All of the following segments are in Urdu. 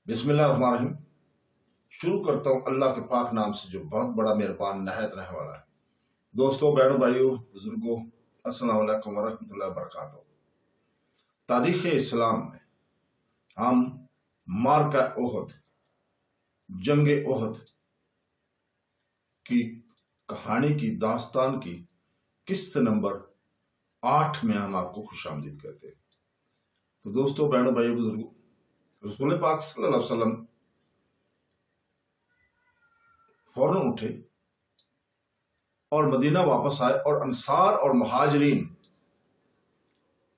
بسم اللہ الرحمن الرحیم۔ شروع کرتا ہوں اللہ کے پاک نام سے جو بہت بڑا مہربان نہایت رحم والا ہے۔ دوستوں، بہنوں، بھائیوں، بزرگوں، السلام علیکم ورحمۃ اللہ وبرکاتہ۔ تاریخ اسلام میں ہم معرکہ احد، جنگ احد کی کہانی کی داستان کی قسط نمبر 8 میں ہم آپ کو خوش آمدید کہتے ہیں۔ تو دوستوں، بہنوں، بھائیوں، بزرگوں، رسول پاک صلی اللہ علیہ وسلم فوراً اٹھے اور مدینہ واپس آئے اور انصار اور مہاجرین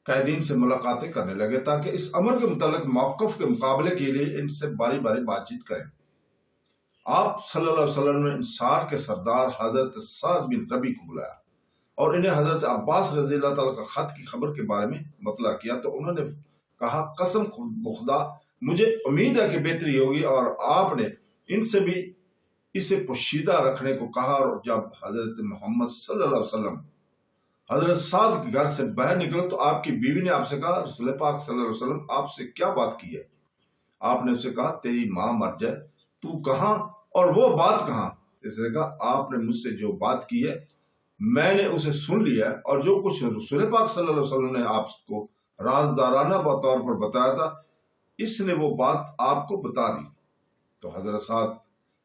قیدین سے ملاقاتیں کرنے لگے تاکہ اس امر کے متعلق موقف کے مقابلے کے لیے ان سے باری باری بات چیت کریں۔ آپ صلی اللہ علیہ وسلم نے انصار کے سردار حضرت سعد بن ربی کو بلایا اور انہیں حضرت عباس رضی اللہ تعالیٰ کا خط کی خبر کے بارے میں مطلع کیا تو انہوں نے کہا، قسم بخدا مجھے امید ہے کہ بہتری ہوگی، اور آپ نے ان سے بھی اسے پوشیدہ رکھنے کو کہا۔ اور جب حضرت محمد صلی اللہ علیہ وسلم حضرت سعد کے گھر سے باہر نکلے تو آپ کی بیوی نے آپ سے کہا، رسول پاک صلی اللہ علیہ وسلم آپ سے کیا بات کی ہے؟ آپ نے اسے کہا، تیری ماں مر جائے، تو کہاں اور وہ بات کہاں؟ اس نے کہا، آپ نے مجھ سے جو بات کی ہے میں نے اسے سن لیا ہے، اور جو کچھ رسول پاک صلی اللہ علیہ وسلم نے آپ کو رازدارانہ طور پر بتایا تھا اس نے وہ بات آپ کو بتا دی۔ تو حضرت سعد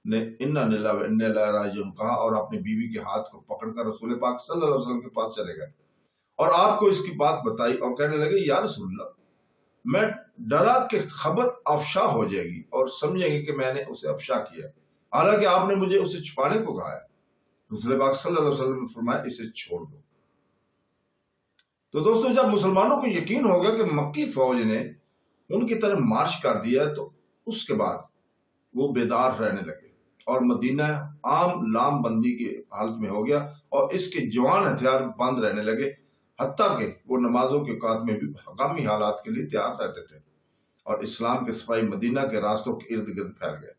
نے انا للہ و انا الیہ راجعون کہا اور اپنی بیوی کے ہاتھ کو پکڑ کر رسول پاک صلی اللہ علیہ وسلم کے پاس چلے گئے اور آپ کو اس کی بات بتائی اور کہنے لگے، یا رسول اللہ، میں ڈرا کہ خبر افشا ہو جائے گی اور سمجھیں گے کہ میں نے اسے افشا کیا، حالانکہ آپ نے مجھے اسے چھپانے کو کہا ہے۔ رسول پاک صلی اللہ علیہ وسلم نے فرمایا، اسے چھوڑ دو۔ تو دوستوں، جب مسلمانوں کو یقین ہو گیا کہ مکی فوج نے ان کی طرف مارچ کر دیا تو اس کے بعد وہ بیدار رہنے لگے اور مدینہ عام لام بندی کی حالت میں ہو گیا اور اس کے جوان ہتھیار بند رہنے لگے، حتیٰ کہ وہ نمازوں کے اوقات میں بھی حکامی حالات کے لیے تیار رہتے تھے، اور اسلام کے سپاہی مدینہ کے راستوں کے ارد گرد پھیل گئے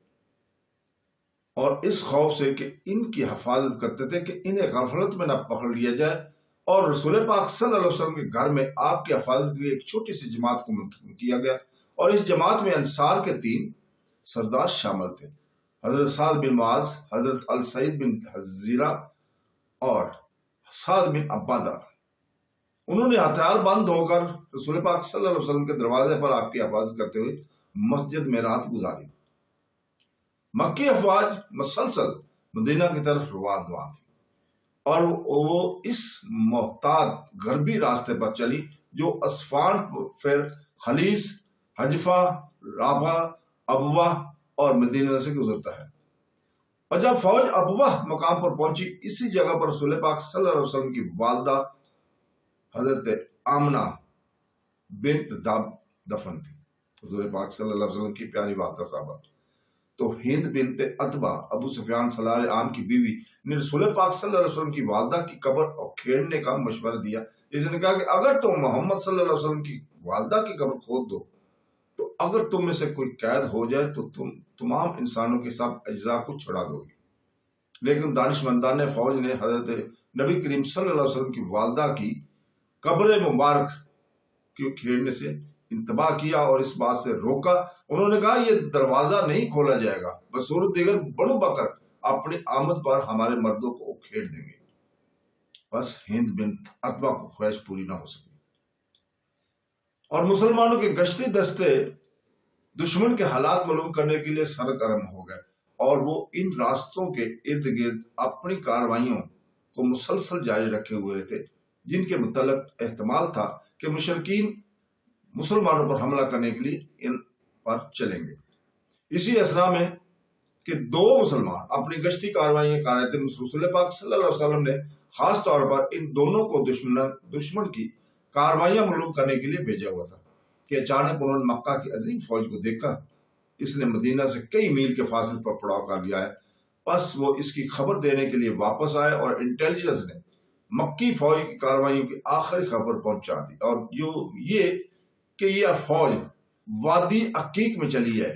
اور اس خوف سے کہ ان کی حفاظت کرتے تھے کہ انہیں غفلت میں نہ پکڑ لیا جائے، اور رسول پاک صلی اللہ علیہ وسلم کے گھر میں آپ کی حفاظت کے لیے ایک چھوٹی سی جماعت کو منتخب کیا گیا، اور اس جماعت میں انصار کے 3 سردار شامل تھے، حضرت سعد بن معاذ، حضرت السعید بن حزیرہ اور سعد بن عبادہ۔ انہوں نے ہتھیار بند ہو کر رسول پاک صلی اللہ علیہ وسلم کے دروازے پر آپ کی حفاظت کرتے ہوئے مسجد میں رات گزاری۔ مکی افواج مسلسل مدینہ کی طرف رواں تھی اور وہ اس محتاط غربی راستے پر چلی جو اسفان، پھر خلیص، حجفہ، رابعہ، ابوہ اور مدینہ سے گزرتا ہے۔ اور جب فوج ابوہ مقام پر پہنچی، اسی جگہ پر رسول پاک صلی اللہ علیہ وسلم کی والدہ حضرت آمنہ بنت دفن تھی، حضور پاک صلی اللہ علیہ وسلم کی پیاری والدہ صاحبہ۔ تو ہند بنت عتبہ، ابو سفیان سالار عام کی بیوی، نے رسول پاک صلی اللہ علیہ وسلم کی والدہ کی قبر کھیڑنے کا مشورہ دیا۔ اس نے کہا کہ اگر تم محمد صلی اللہ علیہ وسلم کی والدہ کی قبر کھود دو تو اگر تم میں سے کوئی قید ہو جائے تو تم تمام انسانوں کے سب اجزاء کو چھڑا دو گی۔ لیکن دانشمندان فوج نے حضرت نبی کریم صلی اللہ علیہ وسلم کی والدہ کی قبر مبارک کو کھیڑنے سے انتباہ کیا اور اس بات سے روکا۔ انہوں نے کہا، یہ دروازہ نہیں کھولا جائے گا، بصورت دیگر بنو بکر اپنی آمد پر ہمارے مردوں کو کھیڑ دیں گے۔ بس ہند بنت عتبہ کو خواہش پوری نہ ہو سکی اور مسلمانوں کے گشتی دستے دشمن کے حالات معلوم کرنے کے لیے سرگرم ہو گئے، اور وہ ان راستوں کے ارد گرد اپنی کارروائیوں کو مسلسل جاری رکھے ہوئے تھے جن کے متعلق احتمال تھا کہ مشرکین مسلمانوں پر حملہ کرنے کے لیے ان پر چلیں گے۔ اسی اثنا میں کہ 2 مسلمان اپنی گشتی کارروائیاں کر رہے تھے، رسول پاک صلی اللہ علیہ وسلم نے خاص طور پر ان دونوں کو دشمن کی کارروائیاں معلوم کرنے کے لیے بھیجا ہوا تھا کہ اچانک انہوں نے مکہ کی عظیم فوج کو دیکھا۔ اس نے مدینہ سے کئی میل کے فاصلے پر پڑاؤ کر لیا ہے۔ بس وہ اس کی خبر دینے کے لیے واپس آئے اور انٹیلیجنس نے مکی فوج کی کارروائیوں کی آخری خبر پہنچا دی، اور جو یہ کہ یہ فوج وادی عقیق میں چلی ہے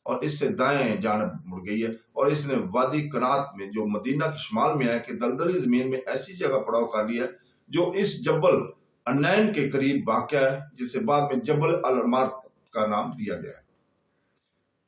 اور اس سے دائیں جانب مڑ گئی ہے، اور اس نے وادی قرات میں جو مدینہ کے شمال میں ہے کہ دلدلی زمین میں ایسی جگہ پڑاؤ کر لیا ہے جو اس جبل انین کے قریب واقع ہے، جسے بعد میں جبل المارت کا نام دیا گیا ہے۔